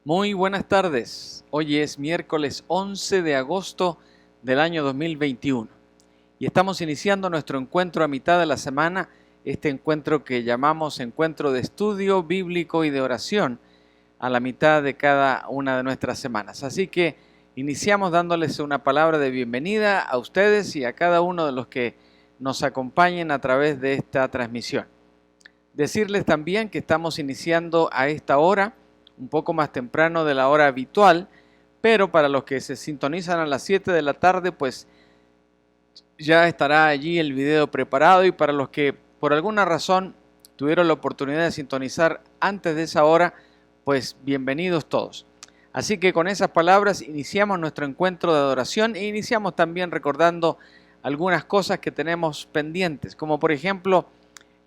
Muy buenas tardes. Hoy es miércoles 11 de agosto del año 2021 y estamos iniciando nuestro encuentro a mitad de la semana, este encuentro que llamamos encuentro de estudio bíblico y de oración a la mitad de cada una de nuestras semanas. Así que iniciamos dándoles una palabra de bienvenida a ustedes y a cada uno de los que nos acompañen a través de esta transmisión. Decirles también que estamos iniciando a esta hora, un poco más temprano de la hora habitual, pero para los que se sintonizan a las 7 de la tarde, pues ya estará allí el video preparado, y para los que por alguna razón tuvieron la oportunidad de sintonizar antes de esa hora, pues bienvenidos todos. Así que con esas palabras iniciamos nuestro encuentro de adoración e iniciamos también recordando algunas cosas que tenemos pendientes, como por ejemplo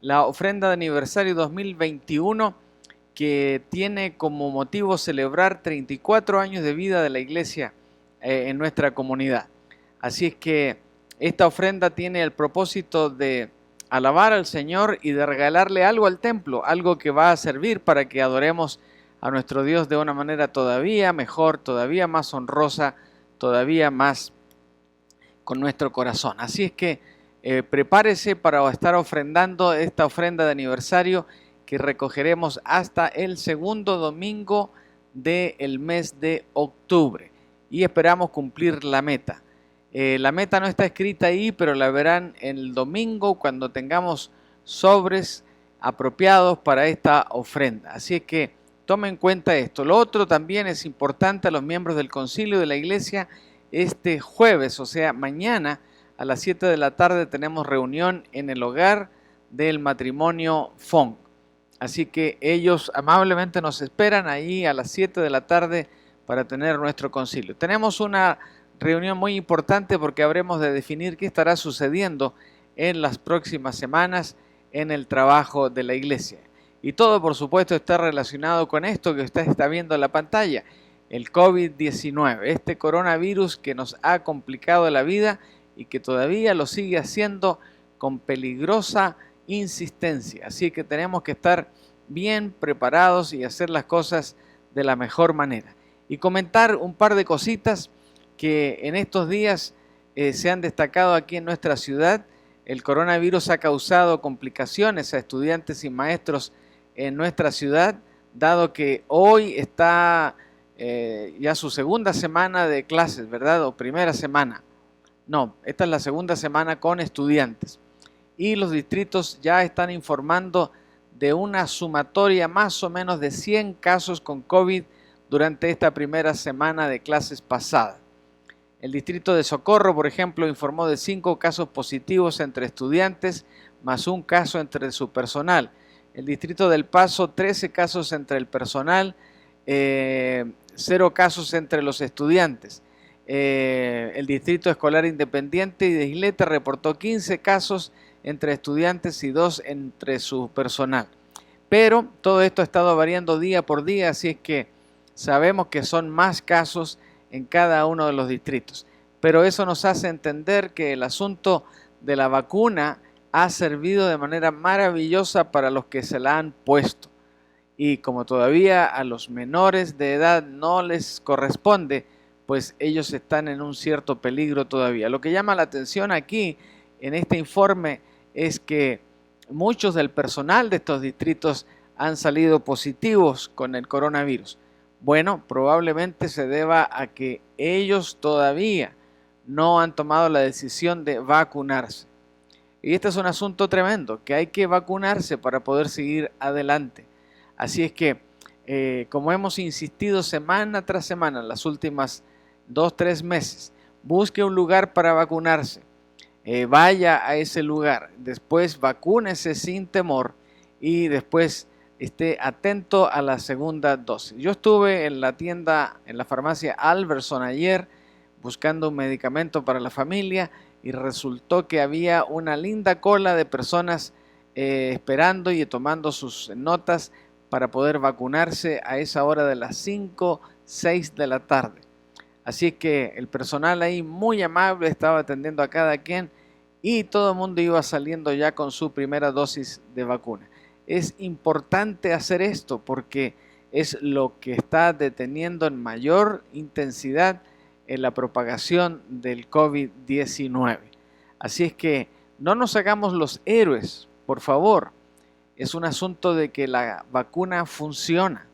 la ofrenda de aniversario 2021, que tiene como motivo celebrar 34 años de vida de la iglesia en nuestra comunidad. Así es que esta ofrenda tiene el propósito de alabar al Señor y de regalarle algo al templo, algo que va a servir para que adoremos a nuestro Dios de una manera todavía mejor, todavía más honrosa, todavía más con nuestro corazón. Así es que prepárese para estar ofrendando esta ofrenda de aniversario que recogeremos hasta el segundo domingo del mes de octubre y esperamos cumplir la meta. La meta no está escrita ahí, pero la verán el domingo cuando tengamos sobres apropiados para esta ofrenda. Así es que tomen en cuenta esto. Lo otro también es importante a los miembros del concilio de la iglesia. Este jueves, o sea, mañana a las 7 de la tarde tenemos reunión en el hogar del matrimonio Fong. Así que ellos amablemente nos esperan ahí a las 7 de la tarde para tener nuestro concilio. Tenemos una reunión muy importante porque habremos de definir qué estará sucediendo en las próximas semanas en el trabajo de la iglesia. Y todo, por supuesto, está relacionado con esto que usted está viendo en la pantalla, el COVID-19, este coronavirus que nos ha complicado la vida y que todavía lo sigue haciendo con peligrosa insistencia. Así que tenemos que estar bien preparados y hacer las cosas de la mejor manera. Y comentar un par de cositas que en estos días se han destacado aquí en nuestra ciudad. El coronavirus ha causado complicaciones a estudiantes y maestros en nuestra ciudad, dado que hoy está ya su segunda semana de clases, ¿verdad? O primera semana. No, esta es la segunda semana con estudiantes. Y los distritos ya están informando de una sumatoria más o menos de 100 casos con COVID durante esta primera semana de clases pasada. El distrito de Socorro, por ejemplo, informó de 5 casos positivos entre estudiantes, más un caso entre su personal. El distrito del Paso, 13 casos entre el personal, 0 casos entre los estudiantes. El Distrito Escolar Independiente de Isleta reportó 15 casos entre estudiantes y 2 entre su personal. Pero todo esto ha estado variando día por día, así es que sabemos que son más casos en cada uno de los distritos. Pero eso nos hace entender que el asunto de la vacuna ha servido de manera maravillosa para los que se la han puesto. Y como todavía a los menores de edad no les corresponde, pues ellos están en un cierto peligro todavía. Lo que llama la atención aquí en este informe es que muchos del personal de estos distritos han salido positivos con el coronavirus. Bueno, probablemente se deba a que ellos todavía no han tomado la decisión de vacunarse. Y este es un asunto tremendo, que hay que vacunarse para poder seguir adelante. Así es que, como hemos insistido semana tras semana en las últimas 2-3 meses, busque un lugar para vacunarse. Vaya a ese lugar, después vacúnese sin temor y después esté atento a la segunda dosis. Yo estuve en la tienda, en la farmacia Alberson ayer buscando un medicamento para la familia y resultó que había una linda cola de personas esperando y tomando sus notas para poder vacunarse a esa hora de las 5, 6 de la tarde. Así que el personal ahí muy amable estaba atendiendo a cada quien y todo el mundo iba saliendo ya con su primera dosis de vacuna. Es importante hacer esto porque es lo que está deteniendo en mayor intensidad en la propagación del COVID-19. Así es que no nos hagamos los héroes, por favor. Es un asunto de que la vacuna funciona.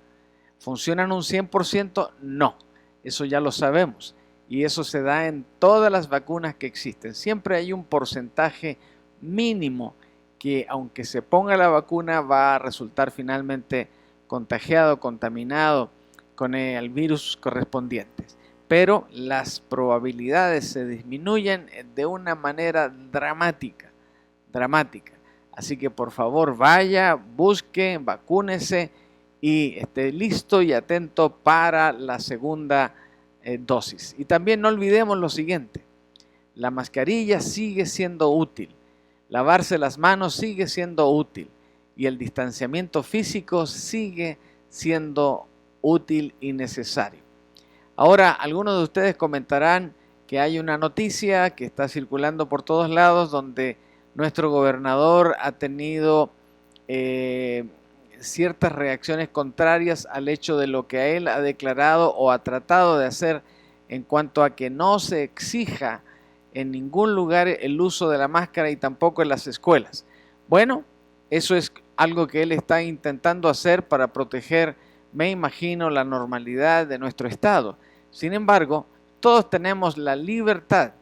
¿Funciona en un 100%? No, eso ya lo sabemos. Y eso se da en todas las vacunas que existen. Siempre hay un porcentaje mínimo que, aunque se ponga la vacuna, va a resultar finalmente contagiado, contaminado con el virus correspondiente. Pero las probabilidades se disminuyen de una manera dramática. Así que por favor vaya, busque, vacúnese y esté listo y atento para la segunda dosis. Y también no olvidemos lo siguiente, la mascarilla sigue siendo útil, lavarse las manos sigue siendo útil y el distanciamiento físico sigue siendo útil y necesario. Ahora, algunos de ustedes comentarán que hay una noticia que está circulando por todos lados donde nuestro gobernador ha tenido ciertas reacciones contrarias al hecho de lo que él ha declarado o ha tratado de hacer en cuanto a que no se exija en ningún lugar el uso de la máscara y tampoco en las escuelas. Bueno, eso es algo que él está intentando hacer para proteger, me imagino, la normalidad de nuestro estado. Sin embargo, todos tenemos la libertad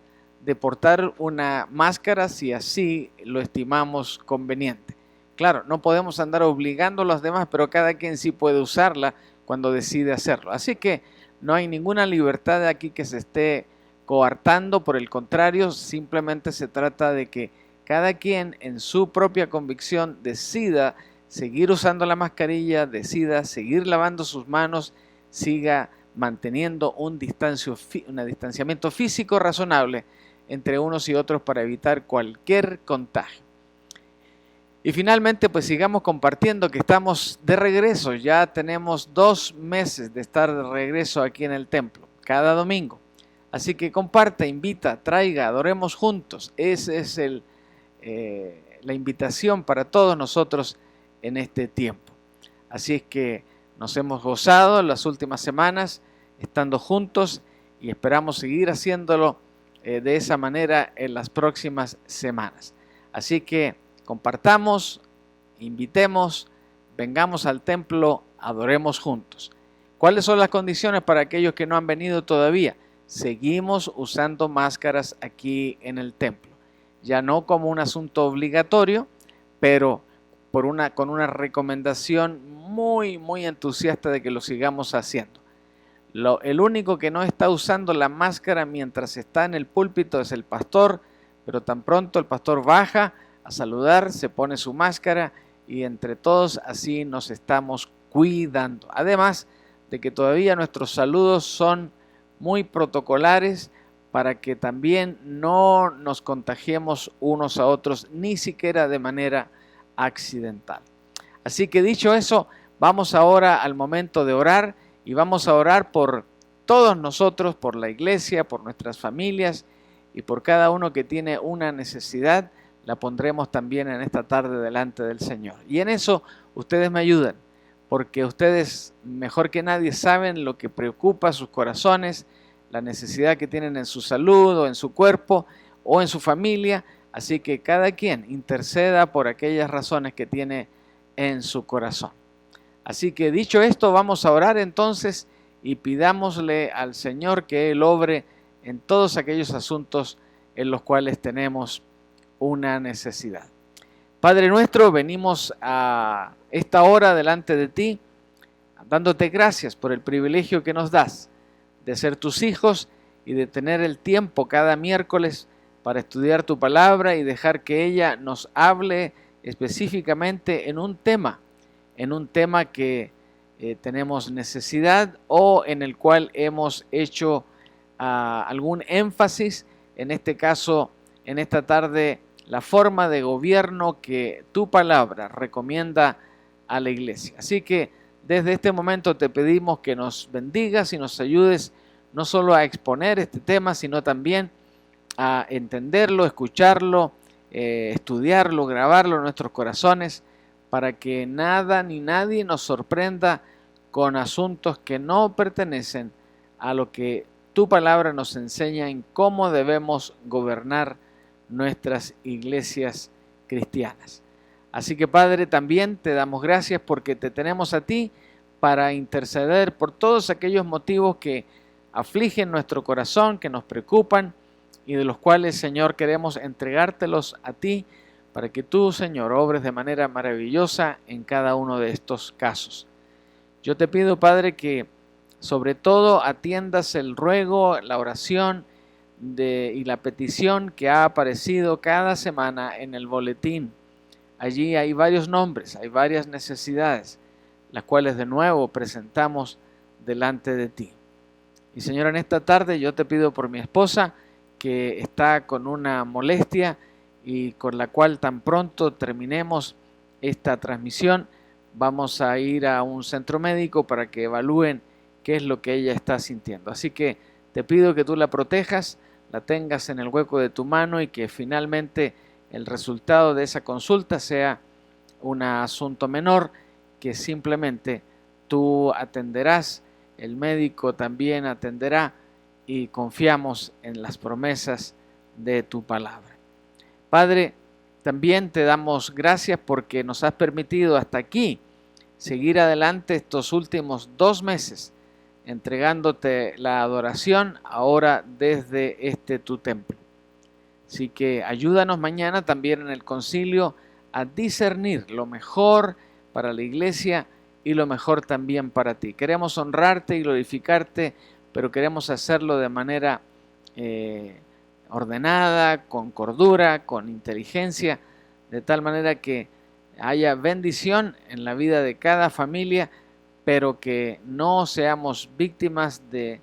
de portar una máscara si así lo estimamos conveniente. Claro, no podemos andar obligando a los demás, pero cada quien sí puede usarla cuando decide hacerlo. Así que no hay ninguna libertad aquí que se esté coartando, por el contrario, simplemente se trata de que cada quien en su propia convicción decida seguir usando la mascarilla, decida seguir lavando sus manos, siga manteniendo un distanciamiento físico razonable entre unos y otros para evitar cualquier contagio. Y finalmente, pues sigamos compartiendo que estamos de regreso. Ya tenemos 2 meses de estar de regreso aquí en el templo, cada domingo. Así que comparte, invita, traiga, adoremos juntos. Esa es la invitación para todos nosotros en este tiempo. Así es que nos hemos gozado en las últimas semanas estando juntos y esperamos seguir haciéndolo de esa manera en las próximas semanas. Así que compartamos, invitemos, vengamos al templo, adoremos juntos. ¿Cuáles son las condiciones para aquellos que no han venido todavía? Seguimos usando máscaras aquí en el templo. Ya no como un asunto obligatorio, pero con una recomendación muy entusiasta de que lo sigamos haciendo. El único que no está usando la máscara mientras está en el púlpito es el pastor, pero tan pronto el pastor baja a saludar, se pone su máscara y entre todos así nos estamos cuidando. Además de que todavía nuestros saludos son muy protocolares para que también no nos contagiemos unos a otros, ni siquiera de manera accidental. Así que dicho eso, vamos ahora al momento de orar y vamos a orar por todos nosotros, por la iglesia, por nuestras familias y por cada uno que tiene una necesidad. La pondremos también en esta tarde delante del Señor. Y en eso ustedes me ayudan, porque ustedes mejor que nadie saben lo que preocupa sus corazones, la necesidad que tienen en su salud o en su cuerpo o en su familia. Así que cada quien interceda por aquellas razones que tiene en su corazón. Así que dicho esto, vamos a orar entonces y pidámosle al Señor que Él obre en todos aquellos asuntos en los cuales tenemos una necesidad. Padre nuestro, venimos a esta hora delante de ti, dándote gracias por el privilegio que nos das de ser tus hijos y de tener el tiempo cada miércoles para estudiar tu palabra y dejar que ella nos hable específicamente en un tema que tenemos necesidad o en el cual hemos hecho algún énfasis, en este caso, en esta tarde, la forma de gobierno que tu palabra recomienda a la iglesia. Así que desde este momento te pedimos que nos bendigas y nos ayudes no solo a exponer este tema, sino también a entenderlo, escucharlo, estudiarlo, grabarlo en nuestros corazones, para que nada ni nadie nos sorprenda con asuntos que no pertenecen a lo que tu palabra nos enseña en cómo debemos gobernar nuestras iglesias cristianas. Así que, Padre, también te damos gracias porque te tenemos a ti para interceder por todos aquellos motivos que afligen nuestro corazón, que nos preocupan y de los cuales, Señor, queremos entregártelos a ti para que tú, Señor, obres de manera maravillosa en cada uno de estos casos. Yo te pido, Padre, que sobre todo atiendas el ruego, la oración y la petición que ha aparecido cada semana en el boletín. Allí hay varios nombres, hay varias necesidades, las cuales de nuevo presentamos delante de ti. Y Señor, en esta tarde yo te pido por mi esposa, que está con una molestia y con la cual tan pronto terminemos esta transmisión, vamos a ir a un centro médico para que evalúen qué es lo que ella está sintiendo. Así que te pido que tú la protejas, la tengas en el hueco de tu mano y que finalmente el resultado de esa consulta sea un asunto menor que simplemente tú atenderás, el médico también atenderá y confiamos en las promesas de tu palabra. Padre, también te damos gracias porque nos has permitido hasta aquí seguir adelante estos últimos 2 meses entregándote la adoración ahora desde tu templo. Así que ayúdanos mañana también en el concilio a discernir lo mejor para la iglesia y lo mejor también para ti. Queremos honrarte y glorificarte, pero queremos hacerlo de manera ordenada, con cordura, con inteligencia, de tal manera que haya bendición en la vida de cada familia, pero que no seamos víctimas del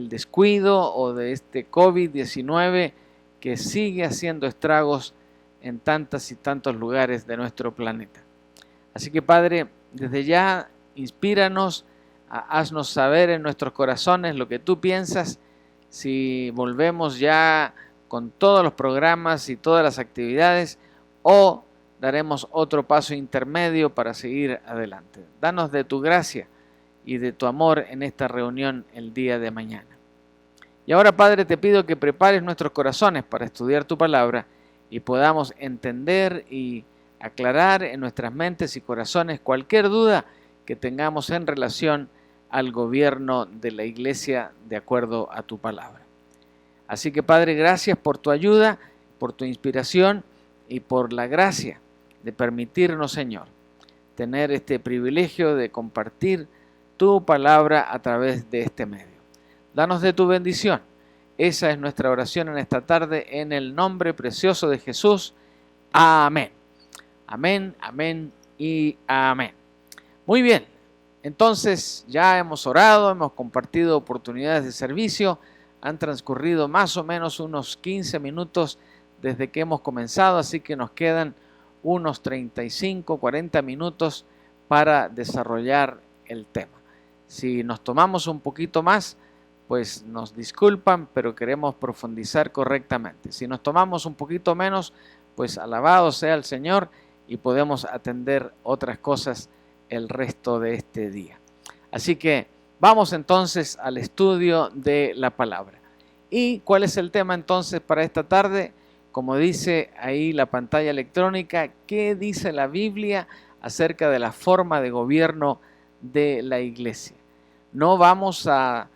descuido o de este COVID-19 que sigue haciendo estragos en tantos y tantos lugares de nuestro planeta. Así que, Padre, desde ya inspíranos, haznos saber en nuestros corazones lo que tú piensas, si volvemos ya con todos los programas y todas las actividades o daremos otro paso intermedio para seguir adelante. Danos de tu gracia y de tu amor en esta reunión el día de mañana. Y ahora, Padre, te pido que prepares nuestros corazones para estudiar tu palabra y podamos entender y aclarar en nuestras mentes y corazones cualquier duda que tengamos en relación al gobierno de la iglesia de acuerdo a tu palabra. Así que, Padre, gracias por tu ayuda, por tu inspiración y por la gracia de permitirnos, Señor, tener este privilegio de compartir tu palabra a través de este medio. Danos de tu bendición. Esa es nuestra oración en esta tarde, en el nombre precioso de Jesús. Amén. Amén, amén y amén. Muy bien, entonces ya hemos orado, hemos compartido oportunidades de servicio. Han transcurrido más o menos unos 15 minutos desde que hemos comenzado, así que nos quedan unos 35, 40 minutos para desarrollar el tema. Si nos tomamos un poquito más, pues nos disculpan, pero queremos profundizar correctamente. Si nos tomamos un poquito menos, pues alabado sea el Señor y podemos atender otras cosas el resto de este día. Así que vamos entonces al estudio de la palabra. ¿Y cuál es el tema entonces para esta tarde? Como dice ahí la pantalla electrónica, ¿qué dice la Biblia acerca de la forma de gobierno de la iglesia? No vamos a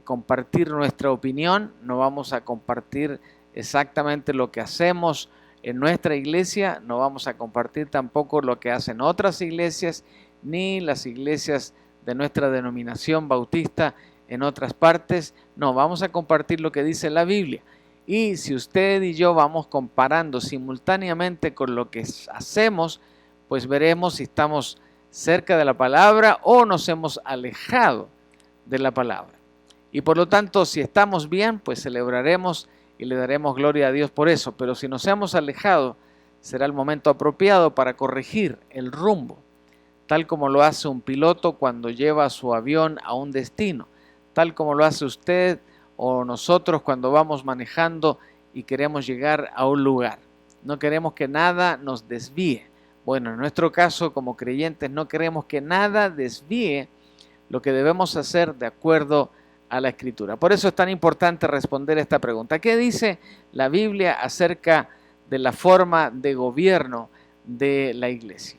compartir nuestra opinión, no vamos a compartir exactamente lo que hacemos en nuestra iglesia, no vamos a compartir tampoco lo que hacen otras iglesias, ni las iglesias de nuestra denominación bautista en otras partes. No, vamos a compartir lo que dice la Biblia. Y si usted y yo vamos comparando simultáneamente con lo que hacemos, pues veremos si estamos cerca de la palabra o nos hemos alejado de la palabra. Y por lo tanto, si estamos bien, pues celebraremos y le daremos gloria a Dios por eso. Pero si nos hemos alejado, será el momento apropiado para corregir el rumbo, tal como lo hace un piloto cuando lleva su avión a un destino, tal como lo hace usted o nosotros cuando vamos manejando y queremos llegar a un lugar. No queremos que nada nos desvíe. Bueno, en nuestro caso como creyentes no queremos que nada desvíe lo que debemos hacer de acuerdo a la Escritura. Por eso es tan importante responder esta pregunta. ¿Qué dice la Biblia acerca de la forma de gobierno de la iglesia?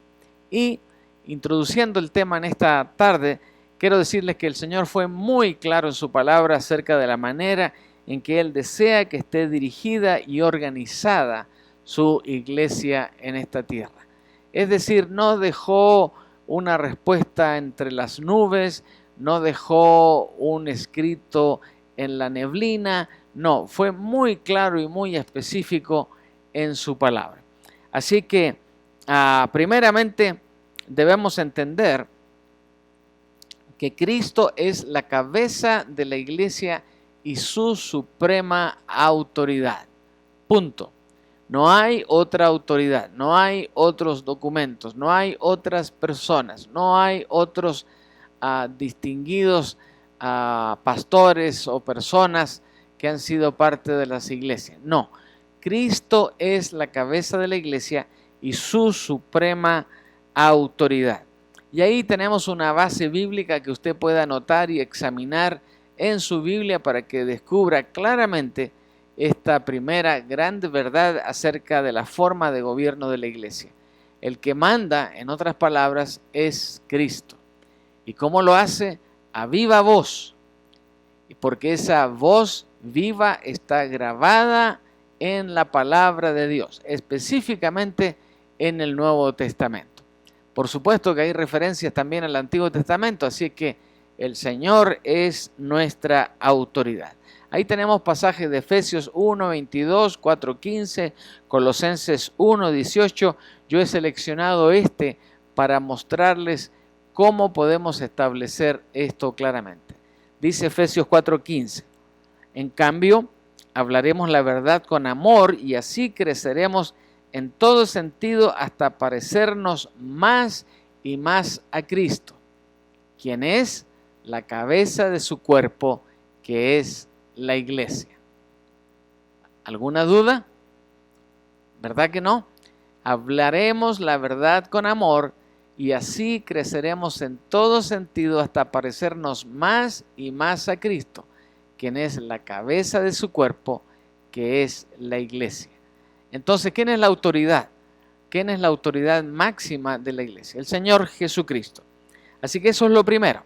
Y introduciendo el tema en esta tarde, quiero decirles que el Señor fue muy claro en su palabra acerca de la manera en que Él desea que esté dirigida y organizada su iglesia en esta tierra. Es decir, no dejó una respuesta entre las nubes, no dejó un escrito en la neblina, no, fue muy claro y muy específico en su palabra. Así que, primeramente, debemos entender que Cristo es la cabeza de la iglesia y su suprema autoridad. Punto. No hay otra autoridad, no hay otros documentos, no hay otras personas, no hay otros distinguidos pastores o personas que han sido parte de las iglesias. No, Cristo es la cabeza de la iglesia y su suprema autoridad. Y ahí tenemos una base bíblica que usted puede anotar y examinar en su Biblia para que descubra claramente esta primera gran verdad acerca de la forma de gobierno de la iglesia. El que manda, en otras palabras, es Cristo. ¿Y cómo lo hace? A viva voz. Y porque esa voz viva está grabada en la palabra de Dios, específicamente en el Nuevo Testamento. Por supuesto que hay referencias también al Antiguo Testamento, así que el Señor es nuestra autoridad. Ahí tenemos pasajes de Efesios 1, 22, 4, 15, Colosenses 1, 18. Yo he seleccionado para mostrarles cómo podemos establecer esto claramente. Dice Efesios 4, 15. En cambio, hablaremos la verdad con amor y así creceremos en todo sentido hasta parecernos más y más a Cristo, quien es la cabeza de su cuerpo, que es la iglesia. ¿Alguna duda? ¿Verdad que no? Hablaremos la verdad con amor y así creceremos en todo sentido hasta parecernos más y más a Cristo, quien es la cabeza de su cuerpo, que es la iglesia. Entonces, ¿quién es la autoridad? ¿Quién es la autoridad máxima de la iglesia? El Señor Jesucristo. Así que eso es lo primero.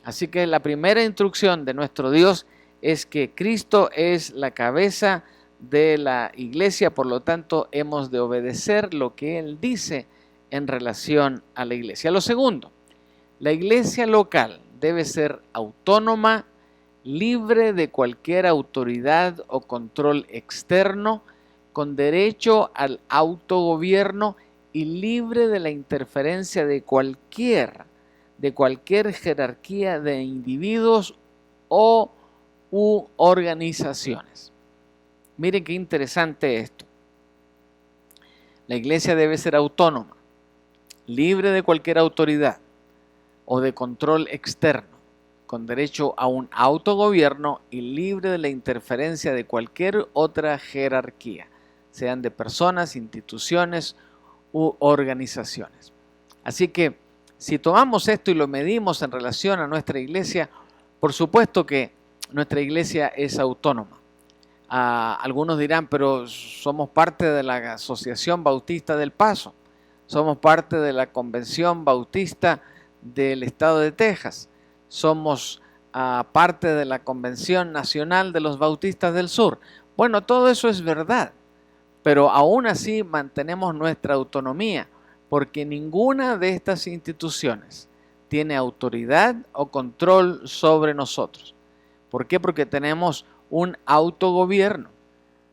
Así que la primera instrucción de nuestro Dios es que Cristo es la cabeza de la iglesia, por lo tanto hemos de obedecer lo que Él dice en relación a la iglesia. Lo segundo, la iglesia local debe ser autónoma, libre de cualquier autoridad o control externo, con derecho al autogobierno y libre de la interferencia de cualquier jerarquía de individuos u organizaciones. Miren qué interesante esto. La iglesia debe ser autónoma, libre de cualquier autoridad o de control externo, con derecho a un autogobierno y libre de la interferencia de cualquier otra jerarquía, sean de personas, instituciones u organizaciones. Así que si tomamos esto y lo medimos en relación a nuestra iglesia, por supuesto que nuestra iglesia es autónoma. Algunos dirán, pero somos parte de la Asociación Bautista del Paso, somos parte de la Convención Bautista del Estado de Texas, somos parte de la Convención Nacional de los Bautistas del Sur. Bueno, todo eso es verdad, pero aún así mantenemos nuestra autonomía, porque ninguna de estas instituciones tiene autoridad o control sobre nosotros. ¿Por qué? Porque tenemos un autogobierno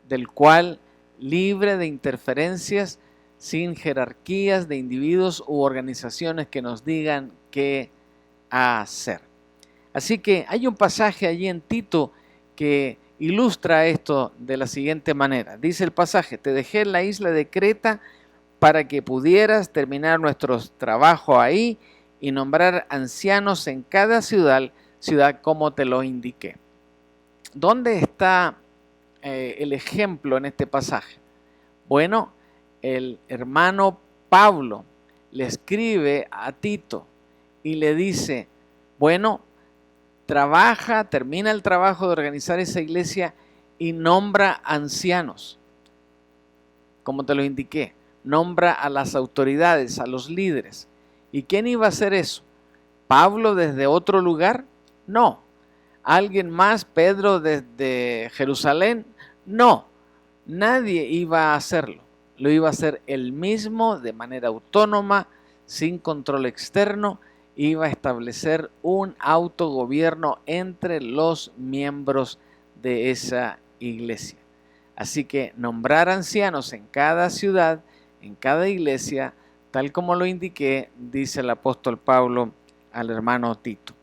del cual libre de interferencias, sin jerarquías de individuos u organizaciones que nos digan qué hacer. Así que hay un pasaje allí en Tito que ilustra esto de la siguiente manera. Dice el pasaje: te dejé en la isla de Creta para que pudieras terminar nuestro trabajo ahí y nombrar ancianos en cada ciudad como te lo indiqué. ¿Dónde está el ejemplo en este pasaje? Bueno, el hermano Pablo le escribe a Tito y le dice: Bueno, termina el trabajo de organizar esa iglesia y nombra ancianos, como te lo indiqué, nombra a las autoridades, a los líderes. ¿Y quién iba a hacer eso? ¿Pablo desde otro lugar? No. ¿Alguien más? ¿Pedro desde Jerusalén? No. Nadie iba a hacerlo. Lo iba a hacer él mismo de manera autónoma, sin control externo. Iba a establecer un autogobierno entre los miembros de esa iglesia. Así que nombrar ancianos en cada ciudad, en cada iglesia, tal como lo indiqué, dice el apóstol Pablo al hermano Tito.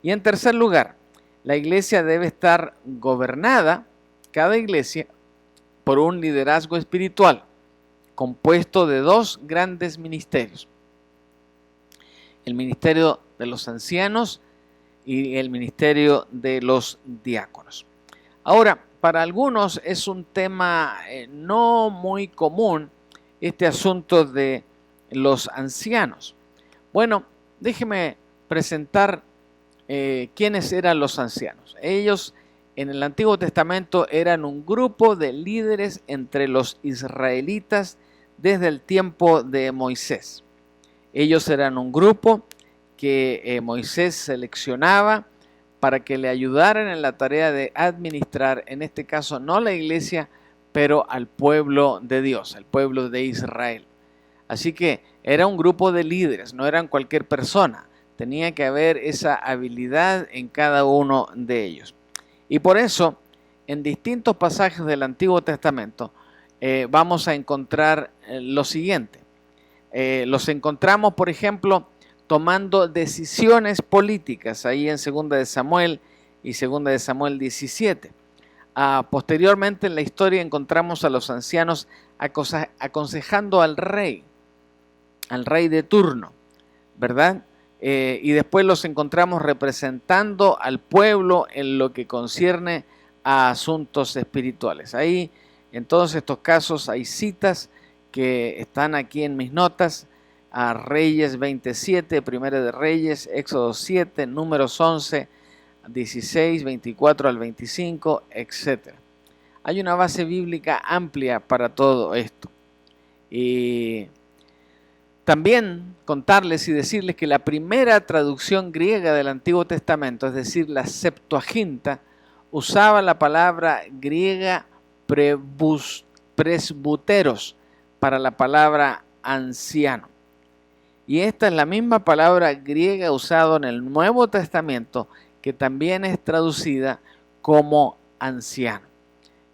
Y en tercer lugar, la iglesia debe estar gobernada, cada iglesia, por un liderazgo espiritual, compuesto de dos grandes ministerios. El ministerio de los ancianos y el ministerio de los diáconos. Ahora, para algunos es un tema no muy común este asunto de los ancianos. Bueno, déjeme presentar quiénes eran los ancianos. Ellos en el Antiguo Testamento eran un grupo de líderes entre los israelitas desde el tiempo de Moisés. Ellos eran un grupo que Moisés seleccionaba para que le ayudaran en la tarea de administrar, en este caso no la iglesia, pero al pueblo de Dios, al pueblo de Israel. Así que era un grupo de líderes, no eran cualquier persona. Tenía que haber esa habilidad en cada uno de ellos. Y por eso, en distintos pasajes del Antiguo Testamento, vamos a encontrar lo siguiente. Los encontramos, por ejemplo, tomando decisiones políticas, ahí en 2 de Samuel y 2 de Samuel 17. Posteriormente en la historia encontramos a los ancianos aconsejando al rey de turno, ¿verdad? Y después los encontramos representando al pueblo en lo que concierne a asuntos espirituales. Ahí, en todos estos casos, hay citas que están aquí en mis notas, a Reyes 27, Primera de Reyes, Éxodo 7, Números 11, 16, 24 al 25, etc. Hay una base bíblica amplia para todo esto. Y también contarles y decirles que la primera traducción griega del Antiguo Testamento, es decir, la Septuaginta, usaba la palabra griega presbuteros para la palabra anciano. Y esta es la misma palabra griega usada en el Nuevo Testamento, que también es traducida como anciano.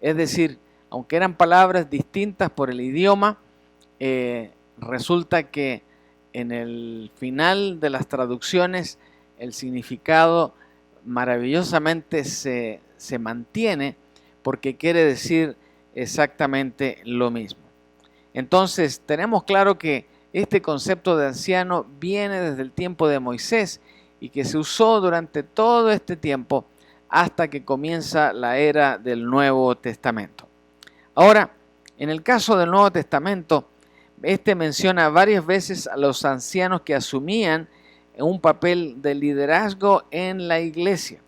Es decir, aunque eran palabras distintas por el idioma, resulta que en el final de las traducciones el significado maravillosamente se mantiene, porque quiere decir exactamente lo mismo. Entonces tenemos claro que este concepto de anciano viene desde el tiempo de Moisés y que se usó durante todo este tiempo hasta que comienza la era del Nuevo Testamento. Ahora, en el caso del Nuevo Testamento, este menciona varias veces a los ancianos que asumían un papel de liderazgo en la iglesia.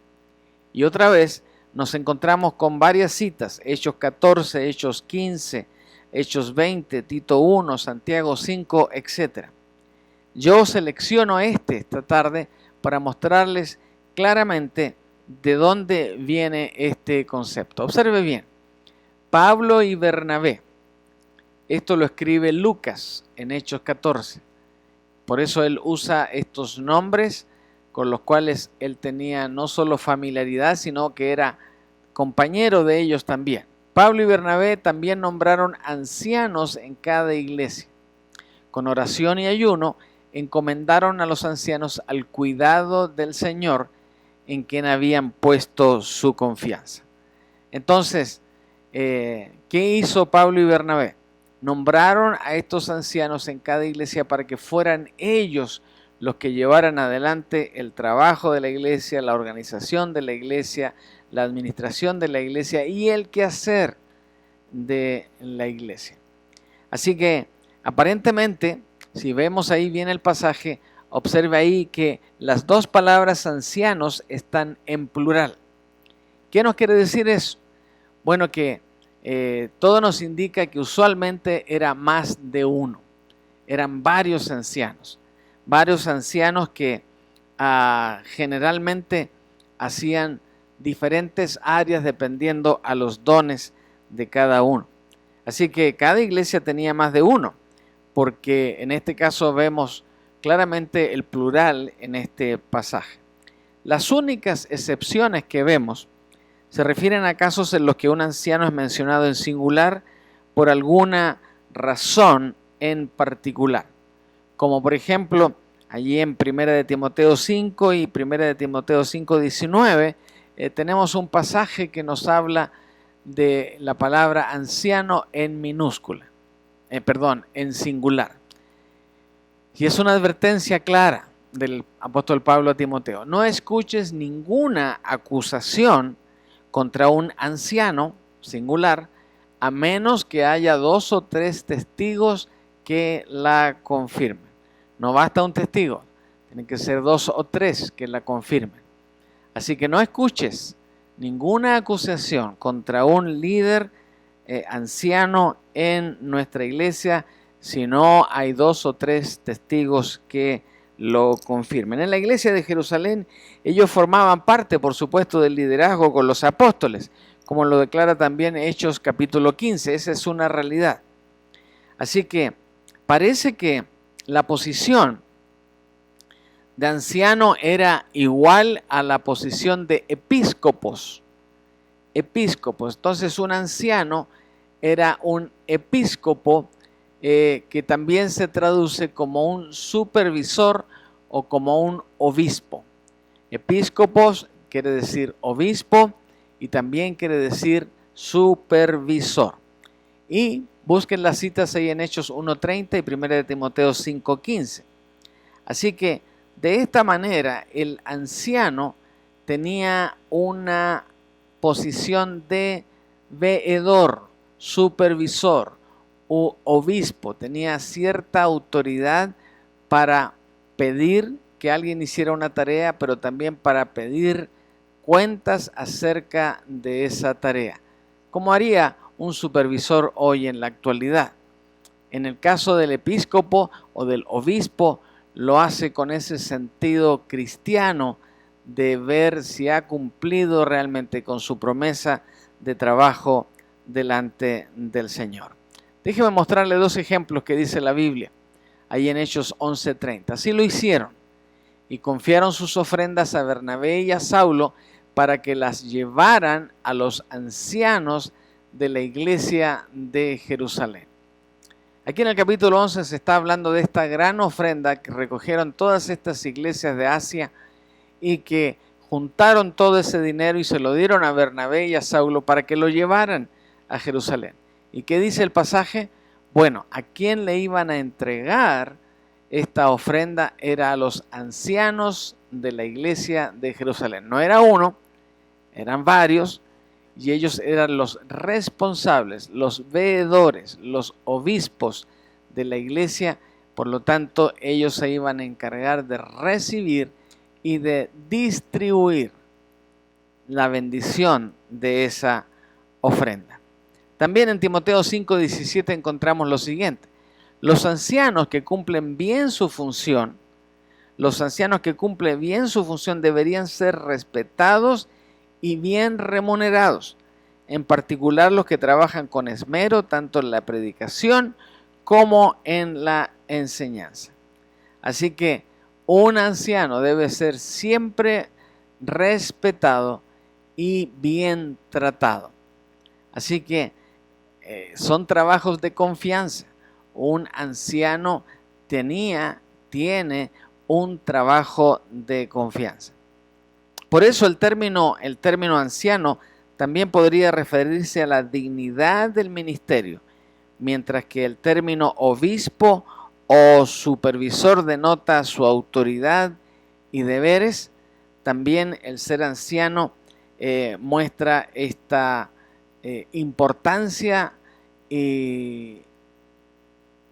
Y otra vez nos encontramos con varias citas, Hechos 14, Hechos 15, Hechos 20, Tito 1, Santiago 5, etc. Yo selecciono esta tarde para mostrarles claramente de dónde viene este concepto. Observe bien, Pablo y Bernabé. Esto lo escribe Lucas en Hechos 14. Por eso él usa estos nombres con los cuales él tenía no solo familiaridad, sino que era compañero de ellos también. Pablo y Bernabé también nombraron ancianos en cada iglesia. Con oración y ayuno encomendaron a los ancianos al cuidado del Señor en quien habían puesto su confianza. Entonces, ¿qué hizo Pablo y Bernabé? Nombraron a estos ancianos en cada iglesia para que fueran ellos los que llevaran adelante el trabajo de la iglesia, la organización de la iglesia, la administración de la iglesia y el quehacer de la iglesia. Así que, aparentemente, si vemos ahí bien el pasaje, observe ahí que las dos palabras ancianos están en plural. ¿Qué nos quiere decir eso? Bueno, que todo nos indica que usualmente era más de uno. Eran varios ancianos que generalmente hacían diferentes áreas dependiendo a los dones de cada uno. Así que cada iglesia tenía más de uno, porque en este caso vemos claramente el plural en este pasaje. Las únicas excepciones que vemos se refieren a casos en los que un anciano es mencionado en singular por alguna razón en particular. Como por ejemplo, allí en 1 de Timoteo 5 y 1 de Timoteo 5:19, tenemos un pasaje que nos habla de la palabra anciano en minúscula, en singular. Y es una advertencia clara del apóstol Pablo a Timoteo. No escuches ninguna acusación contra un anciano singular, a menos que haya 2 o 3 testigos que la confirmen. No basta un testigo, tienen que ser 2 o 3 que la confirmen. Así que no escuches ninguna acusación contra un líder anciano en nuestra iglesia si no hay 2 o 3 testigos que lo confirmen. En la iglesia de Jerusalén ellos formaban parte, por supuesto, del liderazgo con los apóstoles, como lo declara también Hechos capítulo 15. Esa es una realidad. Así que parece que la posición de anciano era igual a la posición de episcopos. Entonces un anciano era un episcopo que también se traduce como un supervisor o como un obispo. Episcopos quiere decir obispo y también quiere decir supervisor. Y busquen las citas ahí en Hechos 1:30 y 1 de Timoteo 5:15. Así que de esta manera el anciano tenía una posición de veedor, supervisor u obispo, tenía cierta autoridad para pedir que alguien hiciera una tarea, pero también para pedir cuentas acerca de esa tarea, como haría un supervisor hoy en la actualidad. En el caso del episcopo o del obispo, lo hace con ese sentido cristiano de ver si ha cumplido realmente con su promesa de trabajo delante del Señor. Déjeme mostrarle 2 ejemplos que dice la Biblia, ahí en Hechos 11:30. Así lo hicieron y confiaron sus ofrendas a Bernabé y a Saulo para que las llevaran a los ancianos de la iglesia de Jerusalén. Aquí en el capítulo 11 se está hablando de esta gran ofrenda que recogieron todas estas iglesias de Asia y que juntaron todo ese dinero y se lo dieron a Bernabé y a Saulo para que lo llevaran a Jerusalén. ¿Y qué dice el pasaje? Bueno, ¿a quién le iban a entregar esta ofrenda? Era a los ancianos de la iglesia de Jerusalén. No era uno, eran varios, y ellos eran los responsables, los veedores, los obispos de la iglesia. Por lo tanto, ellos se iban a encargar de recibir y de distribuir la bendición de esa ofrenda. También en Timoteo 5:17 encontramos lo siguiente: los ancianos que cumplen bien su función, deberían ser respetados y bien remunerados, en particular los que trabajan con esmero tanto en la predicación como en la enseñanza. Así que un anciano debe ser siempre respetado y bien tratado. Así que son trabajos de confianza. Un anciano tiene un trabajo de confianza. Por eso el término anciano también podría referirse a la dignidad del ministerio, mientras que el término obispo o supervisor denota su autoridad y deberes. También el ser anciano muestra esta importancia y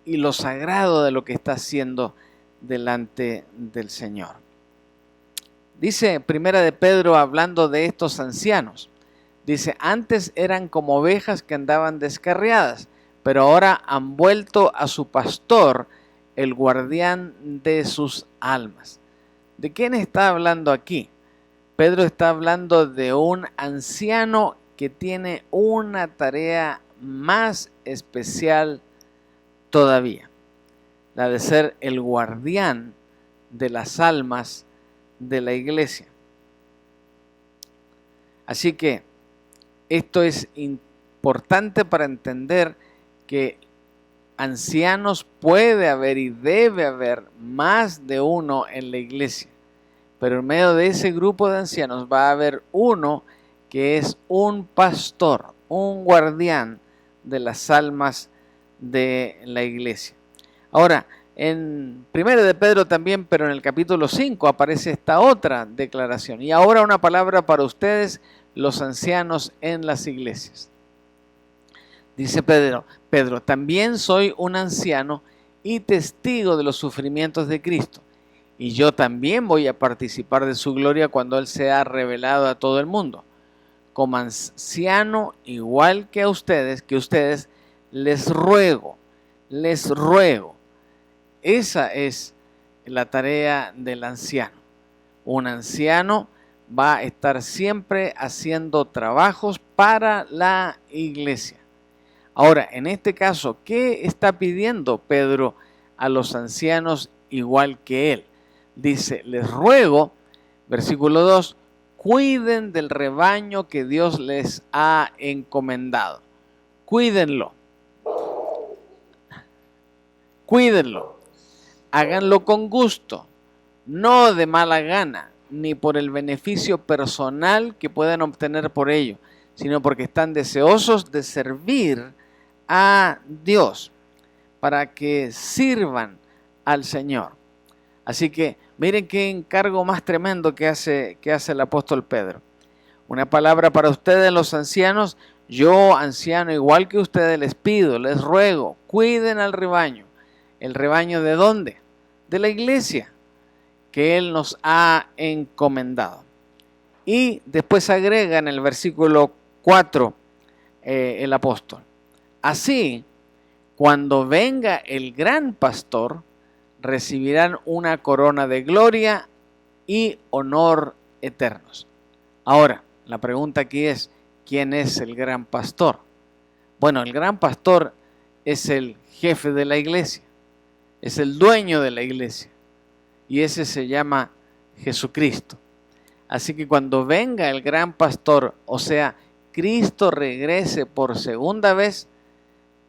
lo sagrado de lo que está haciendo delante del Señor. Dice Primera de Pedro, hablando de estos ancianos, dice: antes eran como ovejas que andaban descarriadas, pero ahora han vuelto a su pastor, el guardián de sus almas. ¿De quién está hablando aquí? Pedro está hablando de un anciano que tiene una tarea más especial todavía, la de ser el guardián de las almas de la iglesia. Así que esto es importante para entender que ancianos puede haber y debe haber más de uno en la iglesia, pero en medio de ese grupo de ancianos va a haber uno que es un pastor, un guardián de las almas de la iglesia. Ahora, en 1 de Pedro también, pero en el capítulo 5 aparece esta otra declaración. Y ahora una palabra para ustedes, los ancianos en las iglesias. Dice Pedro, también soy un anciano y testigo de los sufrimientos de Cristo. Y yo también voy a participar de su gloria cuando Él sea revelado a todo el mundo. Como anciano, igual que a ustedes, les ruego. Esa es la tarea del anciano. Un anciano va a estar siempre haciendo trabajos para la iglesia. Ahora, en este caso, ¿qué está pidiendo Pedro a los ancianos igual que él? Dice, les ruego, versículo 2, cuiden del rebaño que Dios les ha encomendado. Cuídenlo. Háganlo con gusto, no de mala gana, ni por el beneficio personal que puedan obtener por ello, sino porque están deseosos de servir a Dios, para que sirvan al Señor. Así que miren qué encargo más tremendo que hace el apóstol Pedro. Una palabra para ustedes los ancianos: yo, anciano, igual que ustedes, les pido, les ruego, cuiden al rebaño. ¿El rebaño de dónde? De la iglesia, que Él nos ha encomendado. Y después agrega en el versículo 4 el apóstol: así, cuando venga el gran pastor, recibirán una corona de gloria y honor eternos. Ahora, la pregunta aquí es, ¿quién es el gran pastor? Bueno, el gran pastor es el jefe de la iglesia, es el dueño de la iglesia, y ese se llama Jesucristo. Así que cuando venga el gran pastor, o sea, Cristo regrese por segunda vez,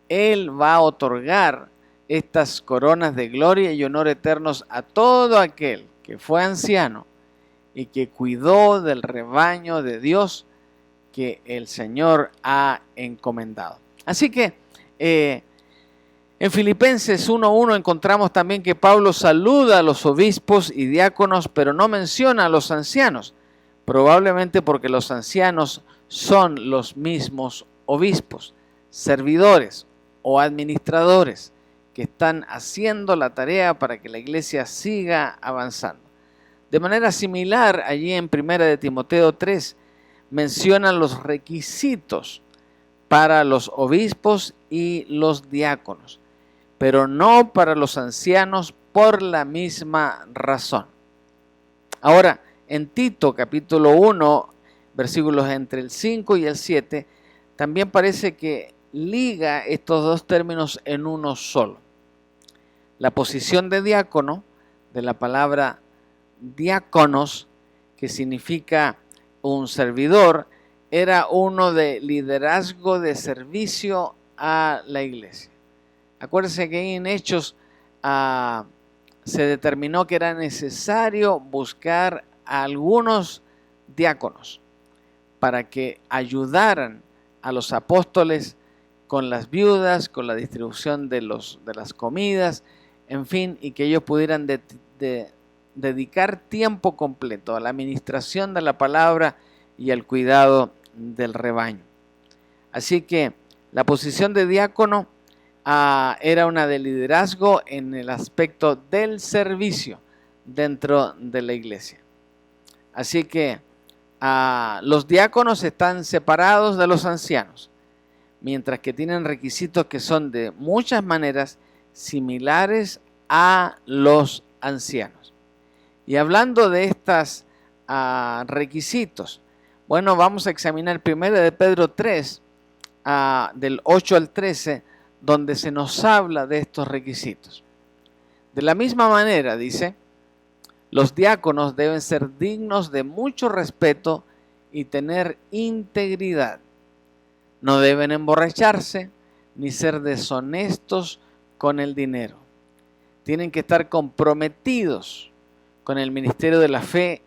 Él va a otorgar estas coronas de gloria y honor eternos a todo aquel que fue anciano y que cuidó del rebaño de Dios que el Señor ha encomendado. Así que en Filipenses 1:1 encontramos también que Pablo saluda a los obispos y diáconos, pero no menciona a los ancianos, probablemente porque los ancianos son los mismos obispos, servidores o administradores que están haciendo la tarea para que la iglesia siga avanzando. De manera similar, allí en 1 de Timoteo 3 mencionan los requisitos para los obispos y los diáconos, pero no para los ancianos por la misma razón. Ahora, en Tito capítulo 1, versículos entre el 5 y el 7, también parece que liga estos dos términos en uno solo. La posición de diácono, de la palabra diáconos, que significa un servidor, era uno de liderazgo de servicio a la iglesia. Acuérdense que en Hechos se determinó que era necesario buscar a algunos diáconos para que ayudaran a los apóstoles con las viudas, con la distribución de las comidas, en fin, y que ellos pudieran dedicar tiempo completo a la administración de la palabra y al cuidado del rebaño. Así que la posición de diácono era una de liderazgo en el aspecto del servicio dentro de la iglesia. Así que los diáconos están separados de los ancianos, mientras que tienen requisitos que son de muchas maneras similares a los ancianos. Y hablando de estos requisitos, bueno, vamos a examinar 1 de Pedro 3, del 8 al 13, donde se nos habla de estos requisitos. De la misma manera, dice, los diáconos deben ser dignos de mucho respeto y tener integridad. No deben emborracharse ni ser deshonestos con el dinero. Tienen que estar comprometidos con el ministerio de la fe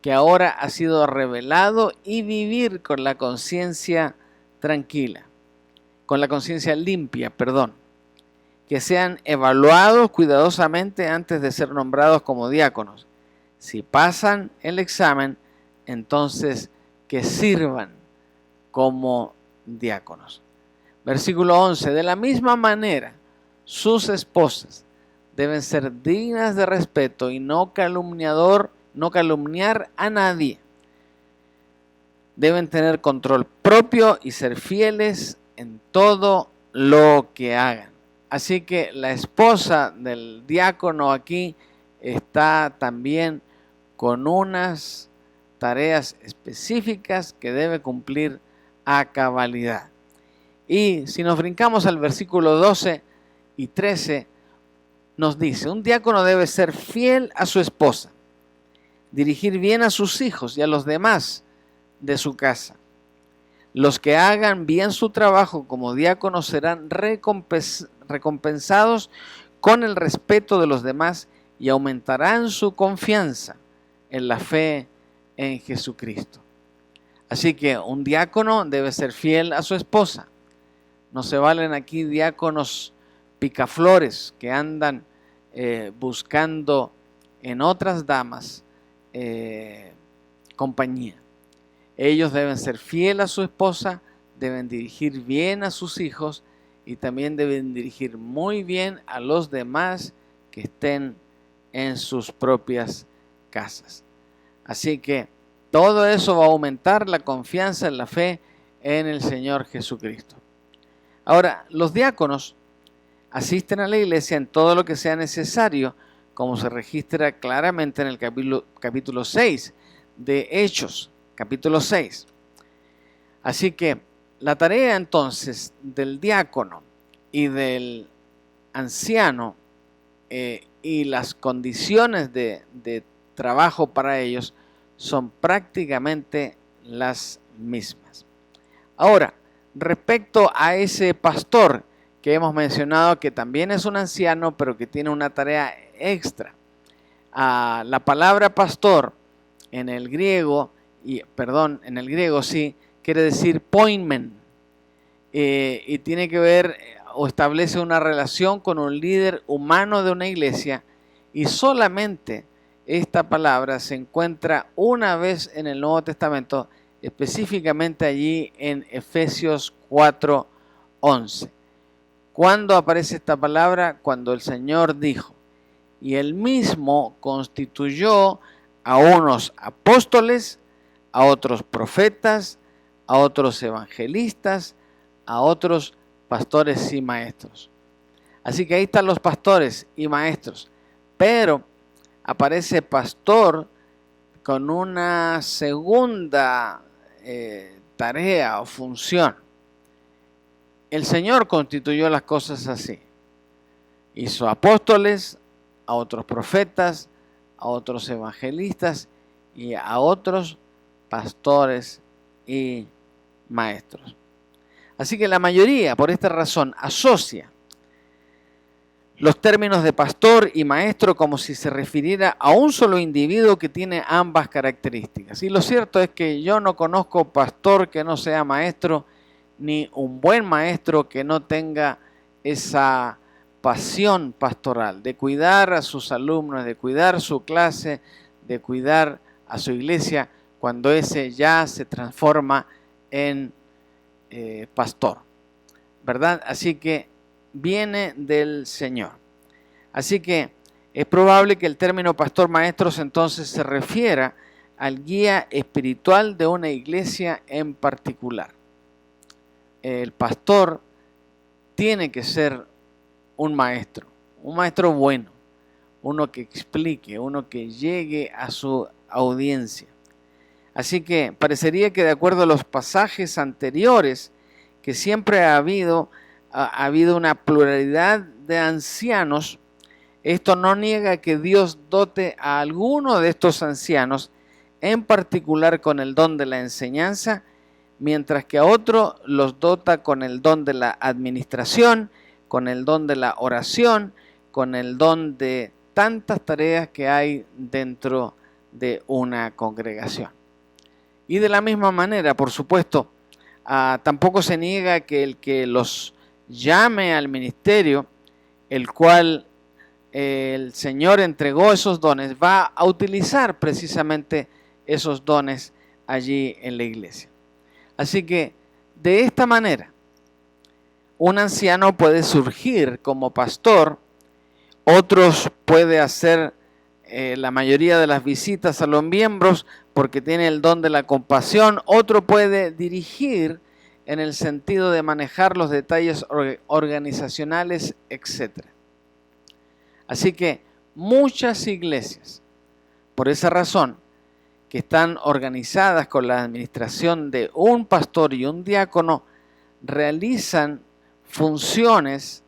que ahora ha sido revelado y vivir con la conciencia tranquila, con la conciencia limpia, que sean evaluados cuidadosamente antes de ser nombrados como diáconos. Si pasan el examen, entonces que sirvan como diáconos. Versículo 11, de la misma manera, sus esposas deben ser dignas de respeto y no calumniar a nadie. Deben tener control propio y ser fieles en todo lo que hagan. Así que la esposa del diácono aquí está también con unas tareas específicas que debe cumplir a cabalidad. Y si nos brincamos al versículo 12 y 13, nos dice, un diácono debe ser fiel a su esposa, dirigir bien a sus hijos y a los demás de su casa. Los que hagan bien su trabajo como diáconos serán recompensados con el respeto de los demás y aumentarán su confianza en la fe en Jesucristo. Así que un diácono debe ser fiel a su esposa. No se valen aquí diáconos picaflores que andan buscando en otras damas compañía. Ellos deben ser fieles a su esposa, deben dirigir bien a sus hijos y también deben dirigir muy bien a los demás que estén en sus propias casas. Así que todo eso va a aumentar la confianza en la fe en el Señor Jesucristo. Ahora, los diáconos asisten a la iglesia en todo lo que sea necesario, como se registra claramente en el capítulo 6 de Hechos, capítulo 6. Así que la tarea entonces del diácono y del anciano y las condiciones de trabajo para ellos son prácticamente las mismas. Ahora, respecto a ese pastor que hemos mencionado, que también es un anciano, pero que tiene una tarea extra. La palabra pastor en el griego, quiere decir poimen, y tiene que ver o establece una relación con un líder humano de una iglesia, y solamente esta palabra se encuentra una vez en el Nuevo Testamento, específicamente allí en Efesios 4:11. ¿Cuándo aparece esta palabra? Cuando el Señor dijo, y Él mismo constituyó a unos apóstoles, a otros profetas, a otros evangelistas, a otros pastores y maestros. Así que ahí están los pastores y maestros, pero aparece pastor con una segunda tarea o función. El Señor constituyó las cosas así. Hizo apóstoles, a otros profetas, a otros evangelistas y a otros pastores y maestros. Así que la mayoría, por esta razón, asocia los términos de pastor y maestro como si se refiriera a un solo individuo que tiene ambas características. Y lo cierto es que yo no conozco pastor que no sea maestro, ni un buen maestro que no tenga esa pasión pastoral de cuidar a sus alumnos, de cuidar su clase, de cuidar a su iglesia cuando ese ya se transforma en pastor, ¿verdad? Así que viene del Señor. Así que es probable que el término pastor maestros entonces se refiera al guía espiritual de una iglesia en particular. El pastor tiene que ser un maestro bueno, uno que explique, uno que llegue a su audiencia. Así que parecería que de acuerdo a los pasajes anteriores, que siempre ha habido una pluralidad de ancianos, esto no niega que Dios dote a alguno de estos ancianos, en particular con el don de la enseñanza, mientras que a otro los dota con el don de la administración, con el don de la oración, con el don de tantas tareas que hay dentro de una congregación. Y de la misma manera, por supuesto, tampoco se niega que el que los llame al ministerio, el cual el Señor entregó esos dones, va a utilizar precisamente esos dones allí en la iglesia. Así que de esta manera, un anciano puede surgir como pastor, otros puede hacer la mayoría de las visitas a los miembros porque tiene el don de la compasión, otro puede dirigir en el sentido de manejar los detalles organizacionales, etc. Así que muchas iglesias, por esa razón, que están organizadas con la administración de un pastor y un diácono, realizan funciones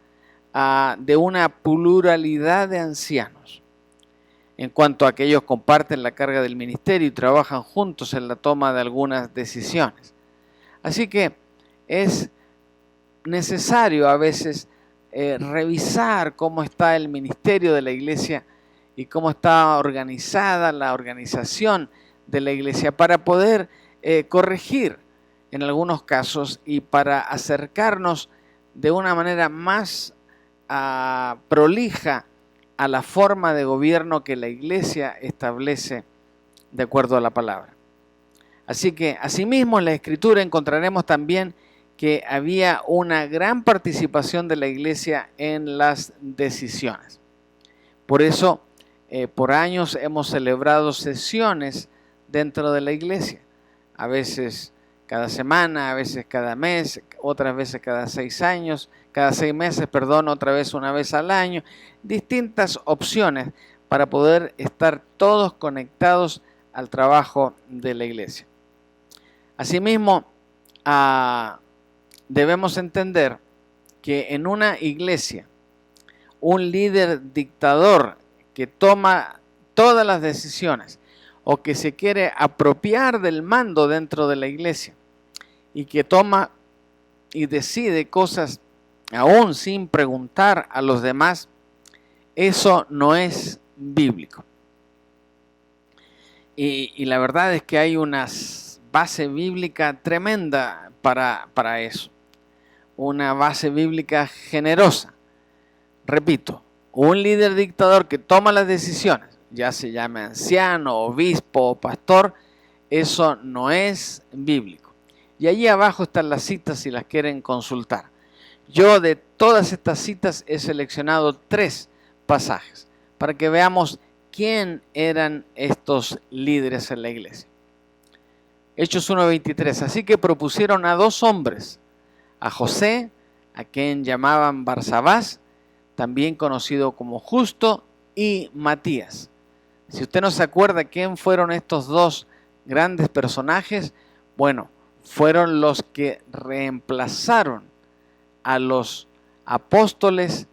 de una pluralidad de ancianos. En cuanto a que ellos comparten la carga del ministerio y trabajan juntos en la toma de algunas decisiones. Así que es necesario a veces revisar cómo está el ministerio de la iglesia y cómo está organizada la organización de la iglesia para poder corregir en algunos casos y para acercarnos de una manera más prolija a la forma de gobierno que la iglesia establece de acuerdo a la palabra. Así que, asimismo, en la Escritura encontraremos también que había una gran participación de la iglesia en las decisiones. Por eso, por años hemos celebrado sesiones dentro de la iglesia, a veces cada semana, a veces cada mes, otras veces cada 6 meses, otra vez una vez al año, distintas opciones para poder estar todos conectados al trabajo de la iglesia. Asimismo, debemos entender que en una iglesia, un líder dictador que toma todas las decisiones o que se quiere apropiar del mando dentro de la iglesia y que toma y decide cosas aún sin preguntar a los demás, eso no es bíblico. Y la verdad es que hay una base bíblica tremenda para eso. Una base bíblica generosa. Repito, un líder dictador que toma las decisiones, ya se llame anciano, obispo o pastor, eso no es bíblico. Y allí abajo están las citas si las quieren consultar. Yo de todas estas citas he seleccionado 3 pasajes para que veamos quién eran estos líderes en la iglesia. Hechos 1:23. Así que propusieron a 2 hombres, a José, a quien llamaban Barsabás, también conocido como Justo, y Matías. Si usted no se acuerda quién fueron estos 2 grandes personajes, bueno, fueron los que reemplazaron a los apóstoles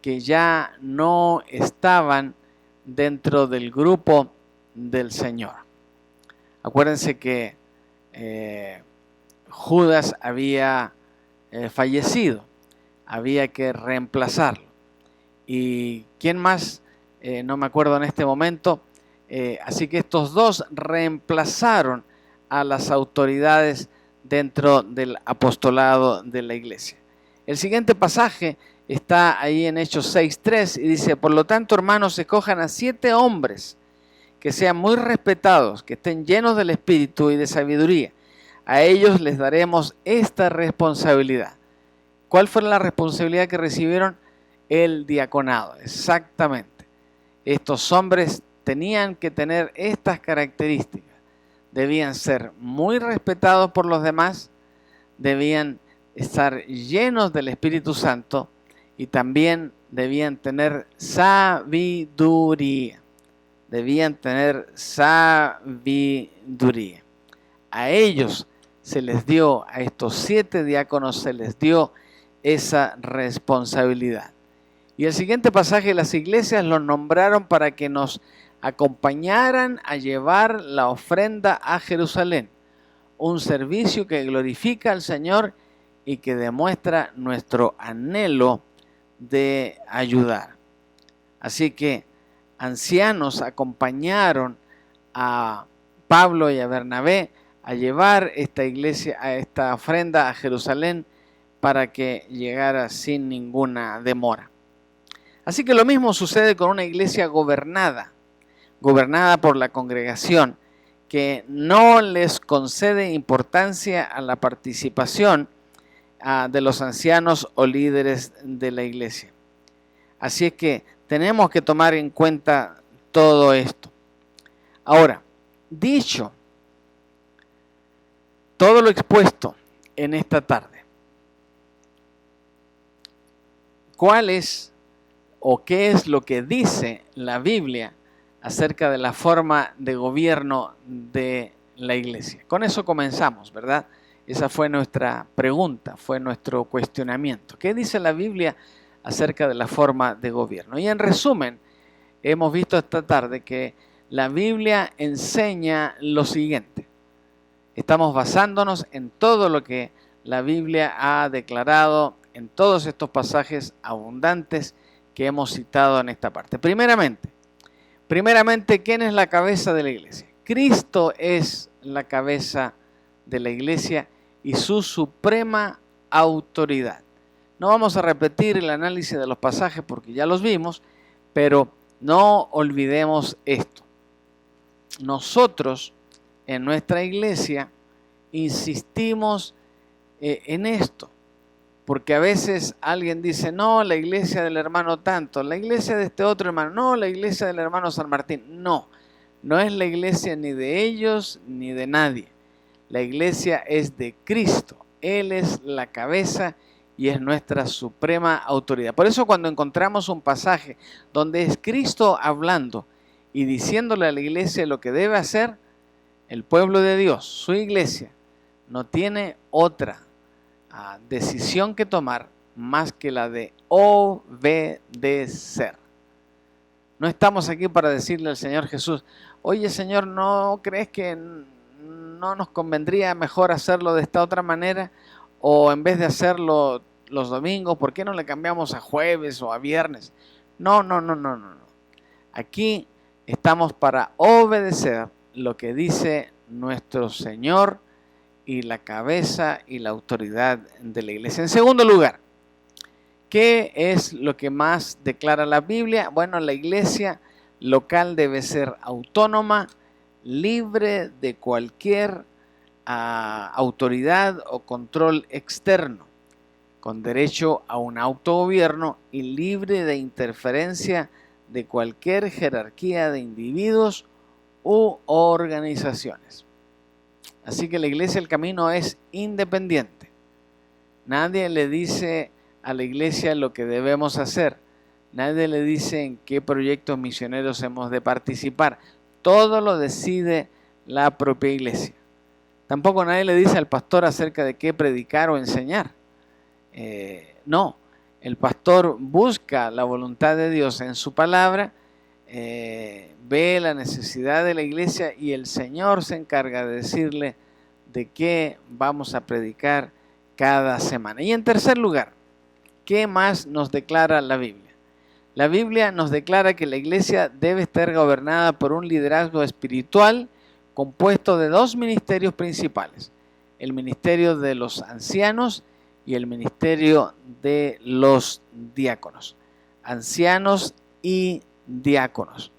que ya no estaban dentro del grupo del Señor. Acuérdense que Judas había fallecido, había que reemplazarlo. ¿Y quién más? No me acuerdo en este momento. Así que estos 2 reemplazaron a las autoridades dentro del apostolado de la iglesia. El siguiente pasaje está ahí en Hechos 6:3 y dice: por lo tanto, hermanos, escojan a 7 hombres que sean muy respetados, que estén llenos del Espíritu y de sabiduría. A ellos les daremos esta responsabilidad. ¿Cuál fue la responsabilidad que recibieron? El diaconado, exactamente. Estos hombres tenían que tener estas características. Debían ser muy respetados por los demás, debían estar llenos del Espíritu Santo y también debían tener sabiduría. Debían tener sabiduría. A ellos se les dio, a estos 7 diáconos se les dio esa responsabilidad. Y el siguiente pasaje, las iglesias los nombraron para que nos acompañaran a llevar la ofrenda a Jerusalén, un servicio que glorifica al Señor y que demuestra nuestro anhelo de ayudar. Así que ancianos acompañaron a Pablo y a Bernabé a llevar esta iglesia, a esta ofrenda a Jerusalén para que llegara sin ninguna demora. Así que lo mismo sucede con una iglesia gobernada por la congregación, que no les concede importancia a la participación de los ancianos o líderes de la iglesia. Así es que tenemos que tomar en cuenta todo esto. Ahora, dicho todo lo expuesto en esta tarde, ¿cuál es o qué es lo que dice la Biblia acerca de la forma de gobierno de la iglesia? Con eso comenzamos, ¿verdad? Esa fue nuestra pregunta, fue nuestro cuestionamiento. ¿Qué dice la Biblia acerca de la forma de gobierno? Y en resumen, hemos visto esta tarde que la Biblia enseña lo siguiente. Estamos basándonos en todo lo que la Biblia ha declarado en todos estos pasajes abundantes que hemos citado en esta parte. Primeramente, ¿quién es la cabeza de la iglesia? Cristo es la cabeza de la iglesia y su suprema autoridad. No vamos a repetir el análisis de los pasajes porque ya los vimos, pero no olvidemos esto. Nosotros en nuestra iglesia insistimos en esto, porque a veces alguien dice, no, la iglesia del hermano tanto, la iglesia de este otro hermano, no, la iglesia del hermano San Martín. No es la iglesia ni de ellos ni de nadie. La iglesia es de Cristo. Él es la cabeza y es nuestra suprema autoridad. Por eso cuando encontramos un pasaje donde es Cristo hablando y diciéndole a la iglesia lo que debe hacer, el pueblo de Dios, su iglesia, no tiene otra decisión que tomar más que la de obedecer. No estamos aquí para decirle al Señor Jesús, oye Señor, ¿no crees que no nos convendría mejor hacerlo de esta otra manera? O en vez de hacerlo los domingos, ¿por qué no le cambiamos a jueves o a viernes? No. Aquí estamos para obedecer lo que dice nuestro Señor y la cabeza y la autoridad de la iglesia. En segundo lugar, ¿qué es lo que más declara la Biblia? Bueno, la iglesia local debe ser autónoma, libre de cualquier autoridad o control externo, con derecho a un autogobierno y libre de interferencia de cualquier jerarquía de individuos u organizaciones. Así que la iglesia del camino es independiente. Nadie le dice a la iglesia lo que debemos hacer. Nadie le dice en qué proyectos misioneros hemos de participar. Todo lo decide la propia iglesia. Tampoco nadie le dice al pastor acerca de qué predicar o enseñar. No, el pastor busca la voluntad de Dios en su palabra, ve la necesidad de la iglesia y el Señor se encarga de decirle de qué vamos a predicar cada semana. Y en tercer lugar, ¿qué más nos declara la Biblia? La Biblia nos declara que la iglesia debe estar gobernada por un liderazgo espiritual compuesto de 2 ministerios principales, el ministerio de los ancianos y el ministerio de los diáconos. Ancianos y diáconos.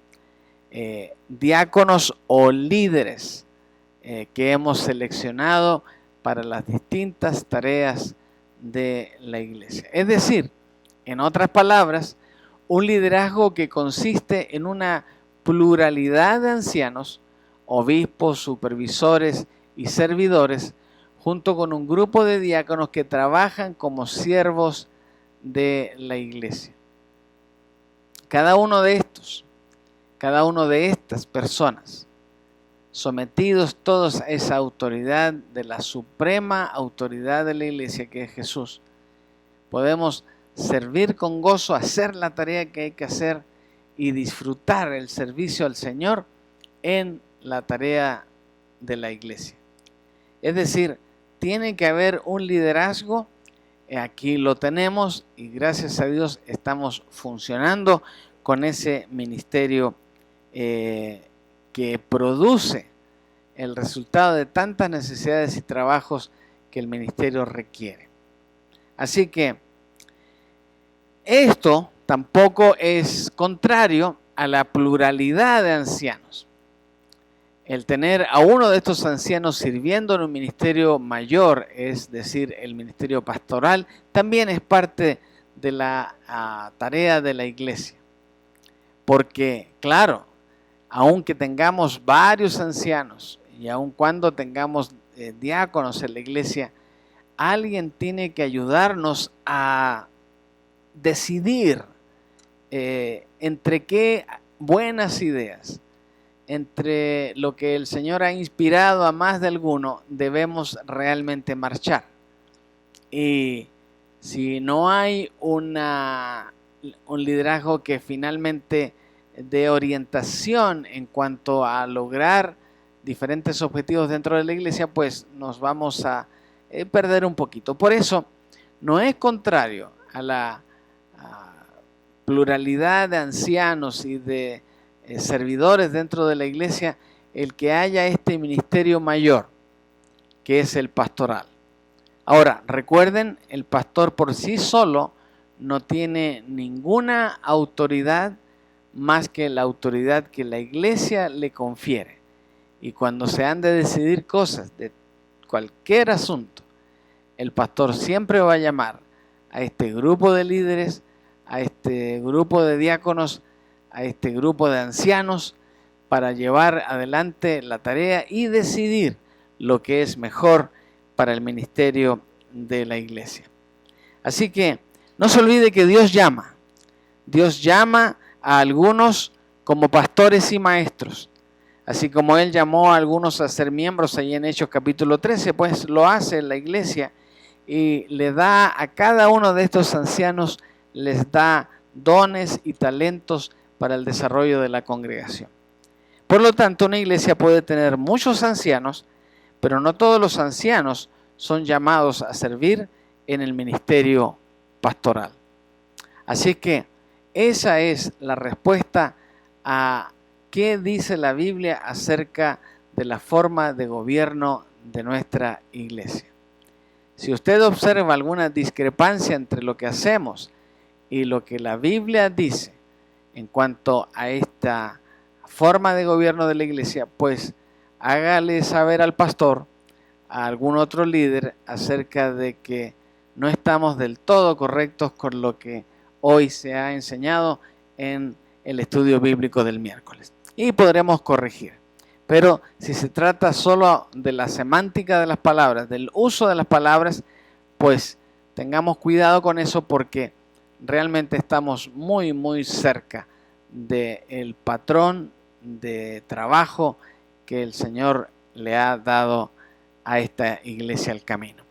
Diáconos o líderes que hemos seleccionado para las distintas tareas de la iglesia. Es decir, en otras palabras, un liderazgo que consiste en una pluralidad de ancianos, obispos, supervisores y servidores, junto con un grupo de diáconos que trabajan como siervos de la iglesia. Cada uno de estas personas, sometidos todos a esa autoridad de la suprema autoridad de la iglesia que es Jesús, podemos servir con gozo, hacer la tarea que hay que hacer y disfrutar el servicio al Señor en la tarea de la iglesia. Es decir, tiene que haber un liderazgo, aquí lo tenemos y gracias a Dios estamos funcionando con ese ministerio que produce el resultado de tantas necesidades y trabajos que el ministerio requiere. Así que esto tampoco es contrario a la pluralidad de ancianos. El tener a uno de estos ancianos sirviendo en un ministerio mayor, es decir, el ministerio pastoral, también es parte de la tarea de la iglesia. Porque, claro, aunque tengamos varios ancianos y aun cuando tengamos diáconos en la iglesia, alguien tiene que ayudarnos a decidir entre qué buenas ideas, entre lo que el Señor ha inspirado a más de alguno, debemos realmente marchar. Y si no hay un liderazgo que finalmente dé orientación en cuanto a lograr diferentes objetivos dentro de la iglesia, pues nos vamos a perder un poquito. Por eso, no es contrario a la pluralidad de ancianos y de servidores dentro de la iglesia el que haya este ministerio mayor, que es el pastoral. Ahora, recuerden, el pastor por sí solo no tiene ninguna autoridad más que la autoridad que la iglesia le confiere. Y cuando se han de decidir cosas de cualquier asunto, el pastor siempre va a llamar a este grupo de líderes, a este grupo de diáconos, a este grupo de ancianos para llevar adelante la tarea y decidir lo que es mejor para el ministerio de la iglesia. Así que no se olvide que Dios llama a algunos como pastores y maestros. Así como Él llamó a algunos a ser miembros ahí en Hechos capítulo 13, pues lo hace en la iglesia y le da a cada uno de estos ancianos, les da dones y talentos para el desarrollo de la congregación. Por lo tanto, una iglesia puede tener muchos ancianos, pero no todos los ancianos son llamados a servir en el ministerio pastoral. Así que esa es la respuesta a qué dice la Biblia acerca de la forma de gobierno de nuestra iglesia. Si usted observa alguna discrepancia entre lo que hacemos y lo que la Biblia dice en cuanto a esta forma de gobierno de la iglesia, pues hágale saber al pastor, a algún otro líder, acerca de que no estamos del todo correctos con lo que hoy se ha enseñado en el estudio bíblico del miércoles. Y podremos corregir. Pero si se trata solo de la semántica de las palabras, del uso de las palabras, pues tengamos cuidado con eso porque realmente estamos muy, muy cerca del patrón de trabajo que el Señor le ha dado a esta iglesia al camino.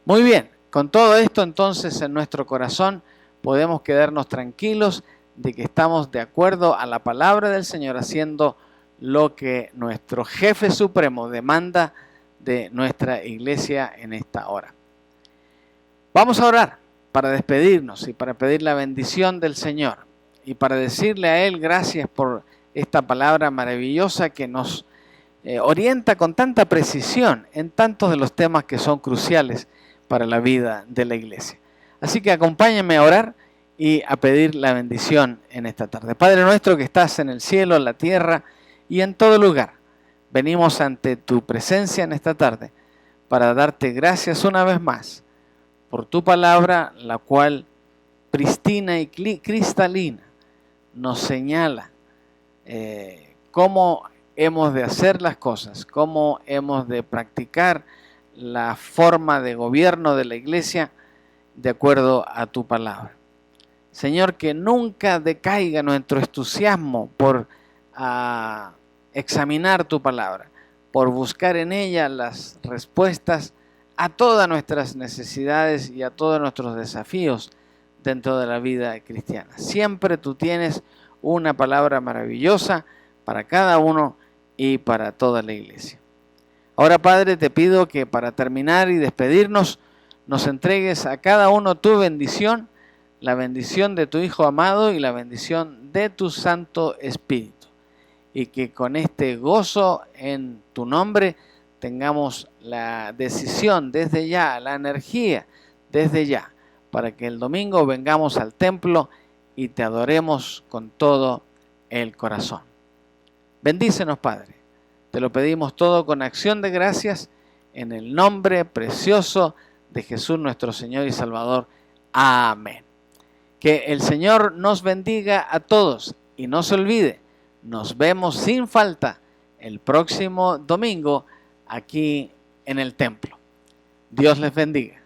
Muy bien, con todo esto entonces en nuestro corazón podemos quedarnos tranquilos de que estamos de acuerdo a la palabra del Señor haciendo lo que nuestro jefe supremo demanda de nuestra iglesia en esta hora. Vamos a orar para despedirnos y para pedir la bendición del Señor y para decirle a Él gracias por esta palabra maravillosa que nos orienta con tanta precisión en tantos de los temas que son cruciales para la vida de la iglesia. Así que acompáñenme a orar y a pedir la bendición en esta tarde. Padre nuestro que estás en el cielo, en la tierra y en todo lugar, venimos ante tu presencia en esta tarde para darte gracias una vez más por tu palabra, la cual pristina y cristalina nos señala cómo hemos de hacer las cosas, cómo hemos de practicar la forma de gobierno de la iglesia de acuerdo a tu palabra. Señor, que nunca decaiga nuestro entusiasmo por examinar tu palabra, por buscar en ella las respuestas a todas nuestras necesidades y a todos nuestros desafíos dentro de la vida cristiana. Siempre tú tienes una palabra maravillosa para cada uno y para toda la iglesia. Ahora, Padre, te pido que para terminar y despedirnos, nos entregues a cada uno tu bendición, la bendición de tu Hijo amado y la bendición de tu Santo Espíritu. Y que con este gozo en tu nombre tengamos la decisión desde ya, la energía desde ya, para que el domingo vengamos al templo y te adoremos con todo el corazón. Bendícenos, Padre. Te lo pedimos todo con acción de gracias en el nombre precioso de Jesús nuestro Señor y Salvador. Amén. Que el Señor nos bendiga a todos y no se olvide, nos vemos sin falta el próximo domingo aquí en el templo. Dios les bendiga.